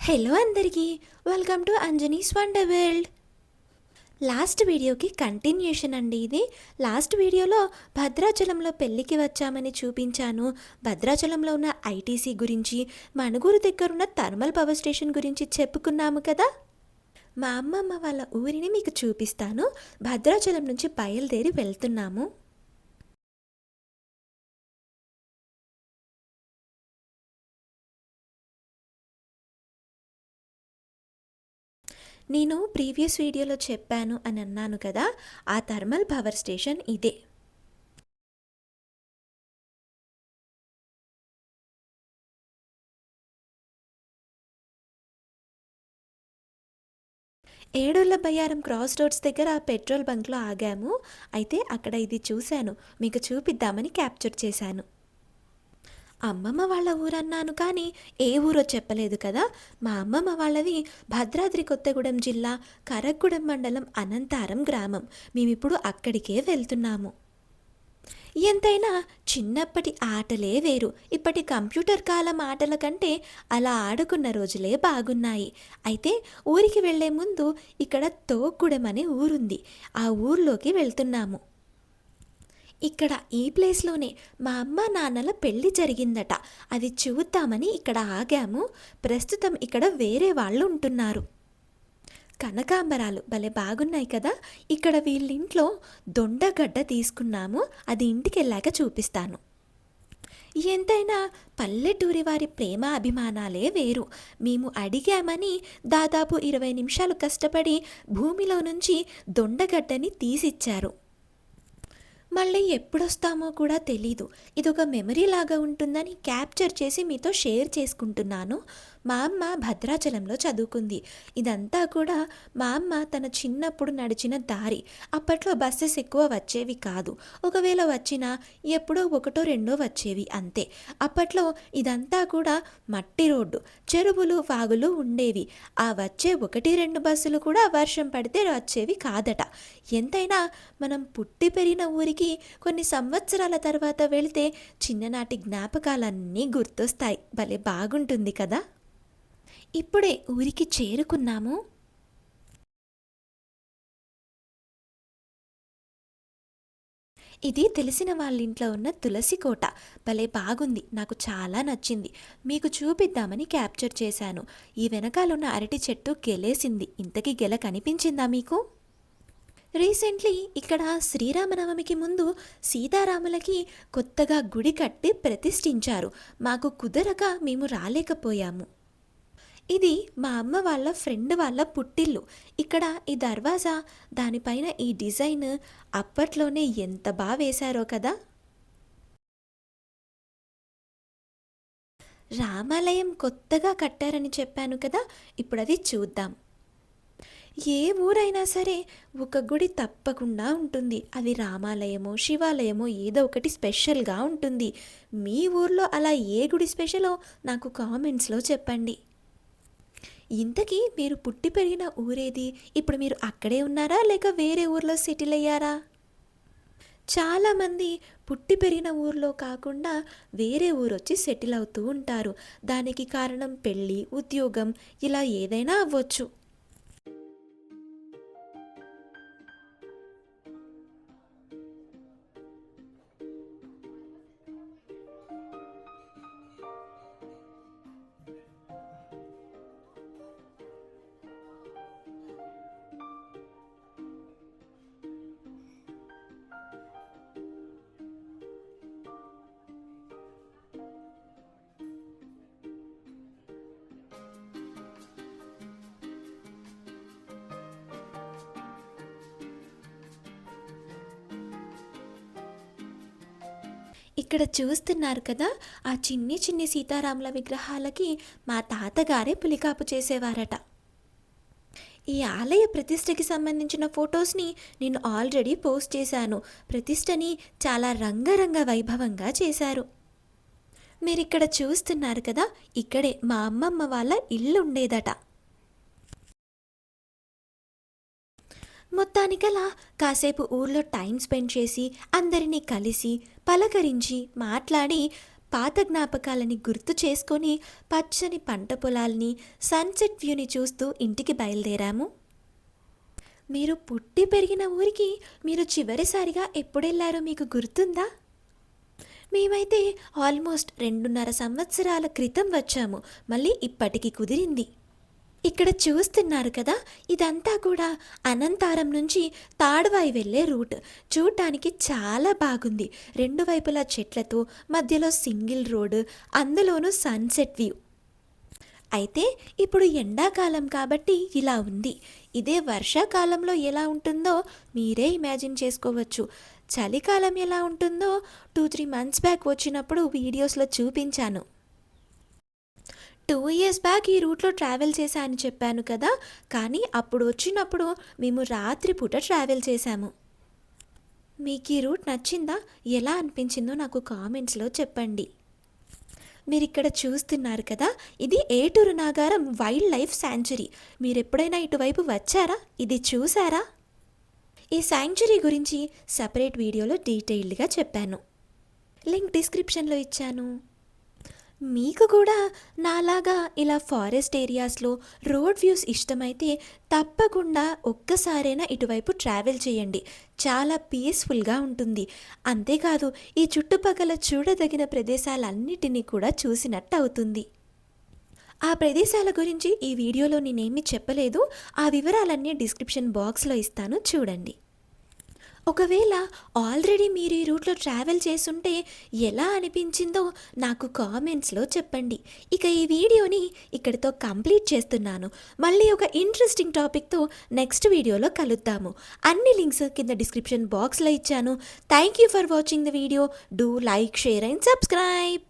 Hello అందరికీ, welcome to Anjani's wonder world. Last వీడియోకి continuation అండి ఇది. లాస్ట్ వీడియోలో భద్రాచలంలో పెళ్ళికి వచ్చామని చూపించాను. భద్రాచలంలో ఉన్న ఐటీసీ గురించి, మణుగూరు దగ్గరున్న థర్మల్ పవర్ స్టేషన్ గురించి చెప్పుకున్నాము కదా. మా అమ్మమ్మ వాళ్ళ ఊరిని మీకు చూపిస్తాను. భద్రాచలం నుంచి బయలుదేరి వెళ్తున్నాము. నేను ప్రీవియస్ వీడియోలో చెప్పాను అని అన్నాను కదా, ఆ థర్మల్ పవర్ స్టేషన్ ఇదే. ఏడోళ్ళ బయ్యారం క్రాస్ రోడ్స్ దగ్గర పెట్రోల్ బంక్లో ఆగాము. అయితే అక్కడ ఇది చూశాను, మీకు చూపిద్దామని క్యాప్చర్ చేశాను. అమ్మమ్మ వాళ్ళ ఊరన్నాను కానీ ఏ ఊరో చెప్పలేదు కదా. మా అమ్మమ్మ వాళ్ళది భద్రాద్రి కొత్తగూడెం జిల్లా కరగ్గూడెం మండలం అనంతారం గ్రామం. మేమిప్పుడు అక్కడికే వెళ్తున్నాము. ఎంతైనా చిన్నప్పటి ఆటలే వేరు. ఇప్పటి కంప్యూటర్ కాలం ఆటల కంటే అలా ఆడుకున్న రోజులే బాగున్నాయి. అయితే ఊరికి వెళ్లే ముందు ఇక్కడ తోక్కుడెం అనే ఊరుంది. ఆ ఊర్లోకి వెళ్తున్నాము. ఇక్కడ ఈ ప్లేస్లోనే మా అమ్మ నాన్నల పెళ్ళి జరిగిందట. అది చూద్దామని ఇక్కడ ఆగాము. ప్రస్తుతం ఇక్కడ వేరే వాళ్ళు ఉంటున్నారు. కనకాంబరాలు భలే బాగున్నాయి కదా. ఇక్కడ వీళ్ళింట్లో దొండగడ్డ తీసుకున్నాము. అది ఇంటికి వెళ్ళాక చూపిస్తాను. ఎంతైనా పల్లెటూరి వారి ప్రేమ అభిమానాలే వేరు. మేము అడిగామని దాదాపు 20 నిమిషాలు కష్టపడి భూమిలో నుంచి దొండగడ్డని తీసిచ్చారు. మళ్ళీ ఎప్పుడొస్తామో కూడా తెలీదు. ఇదొక మెమరీ లాగా ఉంటుందని క్యాప్చర్ చేసి మీతో షేర్ చేసుకుంటున్నాను. మా అమ్మ భద్రాచలంలో చదువుకుంది. ఇదంతా కూడా మా అమ్మ తన చిన్నప్పుడు నడిచిన దారి. అప్పట్లో బస్సెస్ ఎక్కువ వచ్చేవి కాదు. ఒకవేళ వచ్చినా ఎప్పుడో ఒకటో రెండో వచ్చేవి అంతే. అప్పట్లో ఇదంతా కూడా మట్టి రోడ్డు, చెరువులు వాగులు ఉండేవి. ఆ వచ్చే 1-2 బస్సులు కూడా వర్షం పడితే వచ్చేవి కాదట. ఎంతైనా మనం పుట్టి పెరిగిన ఊరికి కొన్ని సంవత్సరాల తర్వాత వెళితే చిన్ననాటి జ్ఞాపకాలన్నీ గుర్తొస్తాయి. భలే బాగుంటుంది కదా. ఇప్పుడే ఊరికి చేరుకున్నాము. ఇది తెలిసిన వాళ్ళ ఇంట్లో ఉన్న తులసి కోట. భలే బాగుంది, నాకు చాలా నచ్చింది. మీకు చూపిద్దామని క్యాప్చర్ చేశాను. ఈ వెనకాలన్న అరటి చెట్టు గెలేసింది. ఇంతకీ గెల కనిపించిందా మీకు? రీసెంట్లీ ఇక్కడ శ్రీరామనవమికి ముందు సీతారాములకి కొత్తగా గుడి కట్టి ప్రతిష్ఠించారు. మాకు కుదరక మేము రాలేకపోయాము. ఇది మా అమ్మ వాళ్ళ ఫ్రెండ్ వాళ్ళ పుట్టిల్లు. ఇక్కడ ఈ దర్వాజా, దానిపైన ఈ డిజైన్ అప్పట్లోనే ఎంత బాగా వేశారో కదా. రామాలయం కొత్తగా కట్టారని చెప్పాను కదా, ఇప్పుడు అది చూద్దాం. ఏ ఊరైనా సరే ఒక గుడి తప్పకుండా ఉంటుంది. అది రామాలయమో శివాలయమో ఏదో ఒకటి స్పెషల్గా ఉంటుంది. మీ ఊర్లో అలా ఏ గుడి స్పెషలో నాకు కామెంట్స్లో చెప్పండి. ఇంతకీ మీరు పుట్టి పెరిగిన ఊరేది? ఇప్పుడు మీరు అక్కడే ఉన్నారా లేక వేరే ఊర్లో సెటిల్ అయ్యారా? చాలామంది పుట్టి పెరిగిన ఊర్లో కాకుండా వేరే ఊరొచ్చి సెటిల్ అవుతూ ఉంటారు. దానికి కారణం పెళ్ళి, ఉద్యోగం, ఇలా ఏదైనా అవ్వచ్చు. ఇక్కడ చూస్తున్నారు కదా, ఆ చిన్ని చిన్ని సీతారాముల విగ్రహాలకి మా తాతగారే పులికాపు చేసేవారట. ఈ ఆలయ ప్రతిష్టకి సంబంధించిన ఫొటోస్ని నేను ఆల్రెడీ పోస్ట్ చేశాను. ప్రతిష్టని చాలా రంగరంగ వైభవంగా చేశారు. మీరు ఇక్కడ చూస్తున్నారు కదా, ఇక్కడే మా అమ్మమ్మ వాళ్ళ ఇల్లు ఉండేదట. మొత్తానికలా కాసేపు ఊర్లో టైం స్పెండ్ చేసి అందరినీ కలిసి పలకరించి మాట్లాడి పాత జ్ఞాపకాలని గుర్తు చేసుకొని పచ్చని పంట పొలాల్ని, సన్సెట్ వ్యూని చూస్తూ ఇంటికి బయలుదేరాము. మీరు పుట్టి పెరిగిన ఊరికి మీరు చివరిసారిగా ఎప్పుడెళ్లారో మీకు గుర్తుందా? మేమైతే ఆల్మోస్ట్ 2.5 సంవత్సరాల క్రితం వచ్చాము. మళ్ళీ ఇప్పటికి కుదిరింది. ఇక్కడ చూస్తున్నారు కదా, ఇదంతా కూడా అనంతారం నుంచి తాడువాయి వెళ్ళే రూట్. చూడ్డానికి చాలా బాగుంది. 2 వైపులా చెట్లతో, మధ్యలో సింగిల్ రోడ్, అందులోనూ సన్సెట్ వ్యూ. అయితే ఇప్పుడు ఎండాకాలం కాబట్టి ఇలా ఉంది. ఇదే వర్షాకాలంలో ఎలా ఉంటుందో మీరే ఇమాజిన్ చేసుకోవచ్చు. చలికాలం ఎలా ఉంటుందో 2-3 మంత్స్ బ్యాక్ వచ్చినప్పుడు వీడియోస్లో చూపించాను. 2 ఇయర్స్ బ్యాక్ ఈ రూట్లో ట్రావెల్ చేశా అని చెప్పాను కదా, కానీ అప్పుడు వచ్చినప్పుడు మేము రాత్రిపూట ట్రావెల్ చేశాము. మీకు ఈ రూట్ నచ్చిందా? ఎలా అనిపించిందో నాకు కామెంట్స్లో చెప్పండి. మీరు ఇక్కడ చూస్తున్నారు కదా, ఇది ఏటూరు నాగారం వైల్డ్ లైఫ్ శాంచురీ. మీరు ఎప్పుడైనా ఇటువైపు వచ్చారా? ఇది చూసారా? ఈ శాంచురీ గురించి సపరేట్ వీడియోలో డీటెయిల్డ్గా చెప్పాను. లింక్ డిస్క్రిప్షన్లో ఇచ్చాను. మీకు కూడా నాలాగా ఇలా ఫారెస్ట్ ఏరియాస్లో రోడ్ వ్యూస్ ఇష్టమైతే తప్పకుండా ఒక్కసారైనా ఇటువైపు ట్రావెల్ చేయండి. చాలా పీస్ఫుల్గా ఉంటుంది. అంతేకాదు, ఈ చుట్టుపక్కల చూడదగిన ప్రదేశాలన్నిటినీ కూడా చూసినట్టు అవుతుంది. ఆ ప్రదేశాల గురించి ఈ వీడియోలో నేనేమీ చెప్పలేదు. ఆ వివరాలన్నీ డిస్క్రిప్షన్ బాక్స్లో ఇస్తాను, చూడండి. ఒకవేళ ఆల్రెడీ మీరు ఈ రూట్లో ట్రావెల్ చేసుంటే ఎలా అనిపించిందో నాకు కామెంట్స్లో చెప్పండి. ఇక ఈ వీడియోని ఇక్కడితో కంప్లీట్ చేస్తున్నాను. మళ్ళీ ఒక ఇంట్రెస్టింగ్ టాపిక్తో నెక్స్ట్ వీడియోలో కలుద్దాము. అన్ని లింక్స్ కింద డిస్క్రిప్షన్ బాక్స్లో ఇచ్చాను. Thank you for watching the video. Do like, share and subscribe.